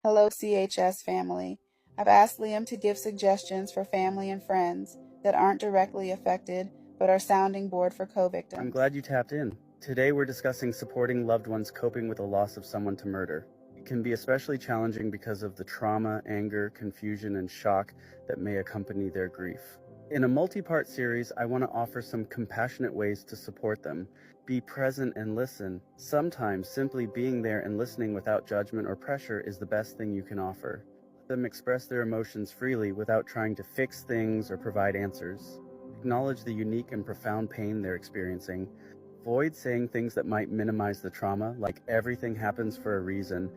Hello, CHS family. I've asked Liam to give suggestions for family and friends that aren't directly affected but are sounding board for co-victims. I'm glad you tapped in. Today we're discussing supporting loved ones coping with the loss of someone to murder. It can be especially challenging because of the trauma, anger, confusion, and shock that may accompany their grief. In a multi-part series, I want to offer some compassionate ways to support them. Be present and listen. Sometimes simply being there and listening without judgment or pressure is the best thing you can offer. Let them express their emotions freely without trying to fix things or provide answers. Acknowledge the unique and profound pain they're experiencing. Avoid saying things that might minimize the trauma, like everything happens for a reason.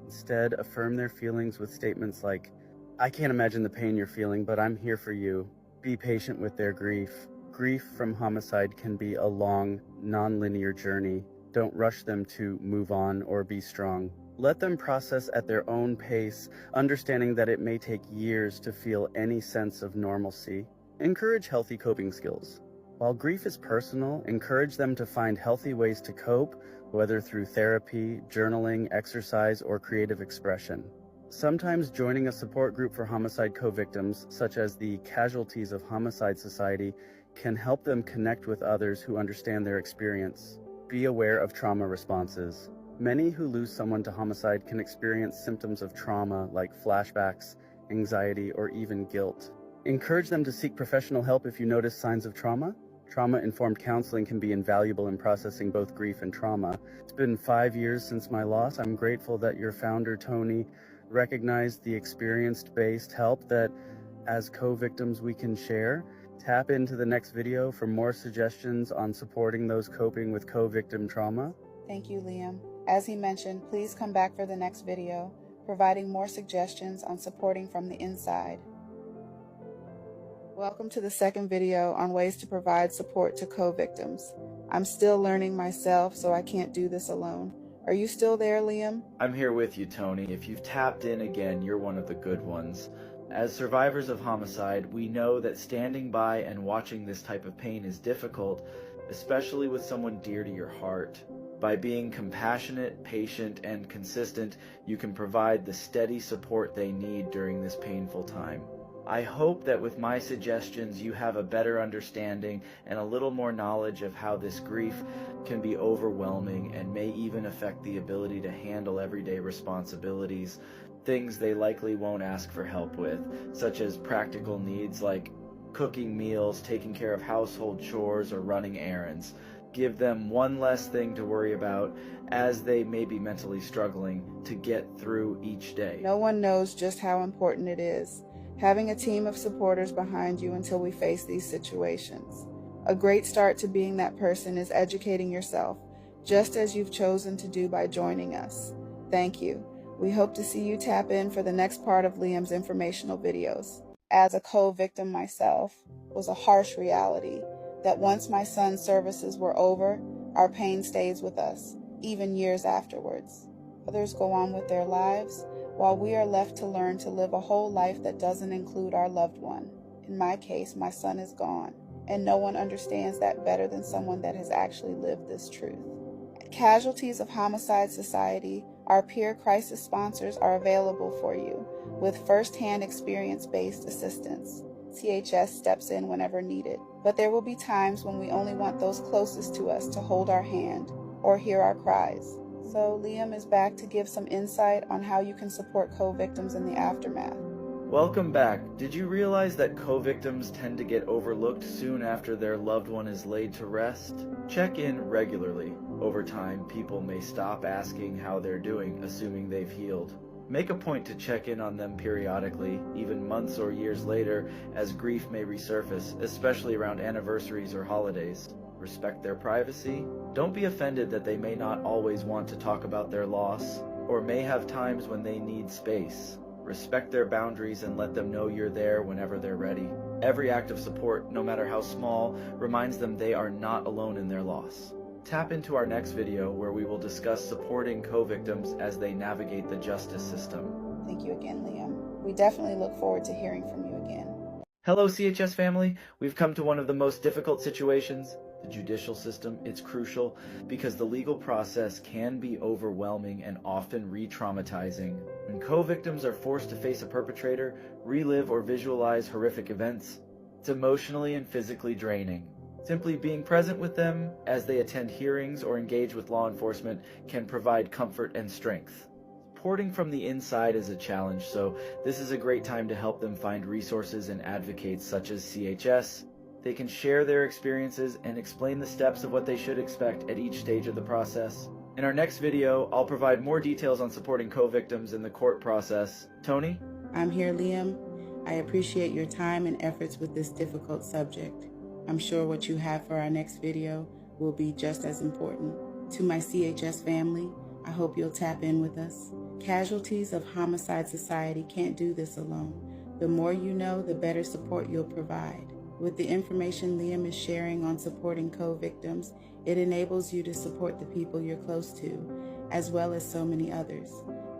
Instead, affirm their feelings with statements like, I can't imagine the pain you're feeling, but I'm here for you. Be patient with their grief. Grief from homicide can be a long, non-linear journey. Don't rush them to move on or be strong. Let them process at their own pace, understanding that it may take years to feel any sense of normalcy. Encourage healthy coping skills. While grief is personal, encourage them to find healthy ways to cope, whether through therapy, journaling, exercise, or creative expression. Sometimes joining a support group for homicide co-victims, such as the Casualties of Homicide Society, can help them connect with others who understand their experience. Be aware of trauma responses. Many who lose someone to homicide can experience symptoms of trauma like flashbacks, anxiety, or even guilt. Encourage them to seek professional help if you notice signs of trauma. Trauma-informed counseling can be invaluable in processing both grief and trauma. It's been 5 years since my loss. I'm grateful that your founder, Tony, recognized the experience-based help that as co-victims we can share. Tap into the next video for more suggestions on supporting those coping with co-victim trauma. Thank you, Liam. As he mentioned, please come back for the next video, providing more suggestions on supporting from the inside. Welcome to the second video on ways to provide support to co-victims. I'm still learning myself, so I can't do this alone. Are you still there, Liam? I'm here with you, Tony. If you've tapped in again, you're one of the good ones. As survivors of homicide, we know that standing by and watching this type of pain is difficult, especially with someone dear to your heart. By being compassionate, patient, and consistent, you can provide the steady support they need during this painful time. I hope that with my suggestions you have a better understanding and a little more knowledge of how this grief can be overwhelming and may even affect the ability to handle everyday responsibilities, things they likely won't ask for help with, such as practical needs like cooking meals, taking care of household chores, or running errands. Give them one less thing to worry about as they may be mentally struggling to get through each day. No one knows just how important it is, having a team of supporters behind you until we face these situations. A great start to being that person is educating yourself, just as you've chosen to do by joining us. Thank you. We hope to see you tap in for the next part of Liam's informational videos. As a co-victim myself, it was a harsh reality that once my son's services were over, our pain stays with us, even years afterwards. Others go on with their lives, while we are left to learn to live a whole life that doesn't include our loved one. In my case, my son is gone, and no one understands that better than someone that has actually lived this truth. At Casualties of Homicide Society, our peer crisis sponsors are available for you with first-hand experience-based assistance. CHS steps in whenever needed, but there will be times when we only want those closest to us to hold our hand or hear our cries. So Liam is back to give some insight on how you can support co-victims in the aftermath. Welcome back. Did you realize that co-victims tend to get overlooked soon after their loved one is laid to rest? Check in regularly. Over time, people may stop asking how they're doing, assuming they've healed. Make a point to check in on them periodically, even months or years later, as grief may resurface, especially around anniversaries or holidays. Respect their privacy. Don't be offended that they may not always want to talk about their loss, or may have times when they need space. Respect their boundaries and let them know you're there whenever they're ready. Every act of support, no matter how small, reminds them they are not alone in their loss. Tap into our next video where we will discuss supporting co-victims as they navigate the justice system. Thank you again, Liam. We definitely look forward to hearing from you again. Hello, CHS family. We've come to one of the most difficult situations. the judicial system, it's crucial because the legal process can be overwhelming and often re-traumatizing. When co-victims are forced to face a perpetrator, relive or visualize horrific events, it's emotionally and physically draining. Simply being present with them as they attend hearings or engage with law enforcement can provide comfort and strength. Supporting from the inside is a challenge, so this is a great time to help them find resources and advocates such as CHS. They can share their experiences and explain the steps of what they should expect at each stage of the process. In our next video, I'll provide more details on supporting co-victims in the court process. Tony? I'm here, Liam. I appreciate your time and efforts with this difficult subject. I'm sure what you have for our next video will be just as important. To my CHS family, I hope you'll tap in with us. Casualties of Homicide Society can't do this alone. The more you know, the better support you'll provide. With the information Liam is sharing on supporting co-victims, it enables you to support the people you're close to, as well as so many others.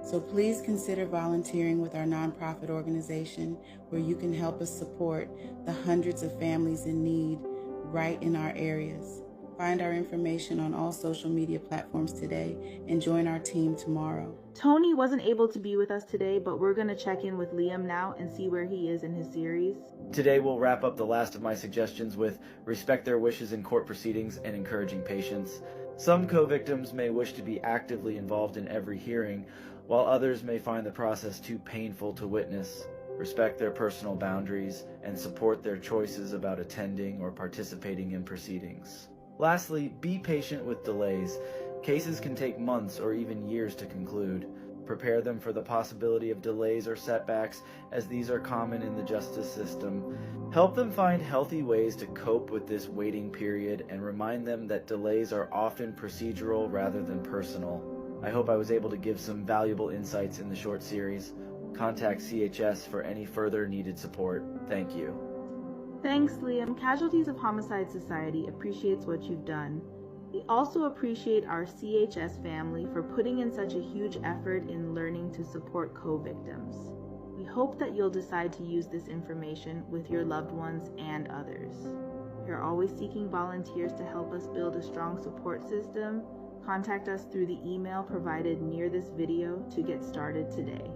So please consider volunteering with our nonprofit organization where you can help us support the hundreds of families in need right in our areas. Find our information on all social media platforms today and join our team tomorrow. Tony wasn't able to be with us today, but we're going to check in with Liam now and see where he is in his series. Today we'll wrap up the last of my suggestions with respect their wishes in court proceedings and encouraging patience. Some co-victims may wish to be actively involved in every hearing, while others may find the process too painful to witness. Respect their personal boundaries and support their choices about attending or participating in proceedings. Lastly, be patient with delays. Cases can take months or even years to conclude. Prepare them for the possibility of delays or setbacks, as these are common in the justice system. Help them find healthy ways to cope with this waiting period and remind them that delays are often procedural rather than personal. I hope I was able to give some valuable insights in the short series. Contact CHS for any further needed support. Thank you. Thanks, Liam. Casualties of Homicide Society appreciates what you've done. We also appreciate our CHS family for putting in such a huge effort in learning to support co-victims. We hope that you'll decide to use this information with your loved ones and others. We are always seeking volunteers to help us build a strong support system. Contact us through the email provided near this video to get started today.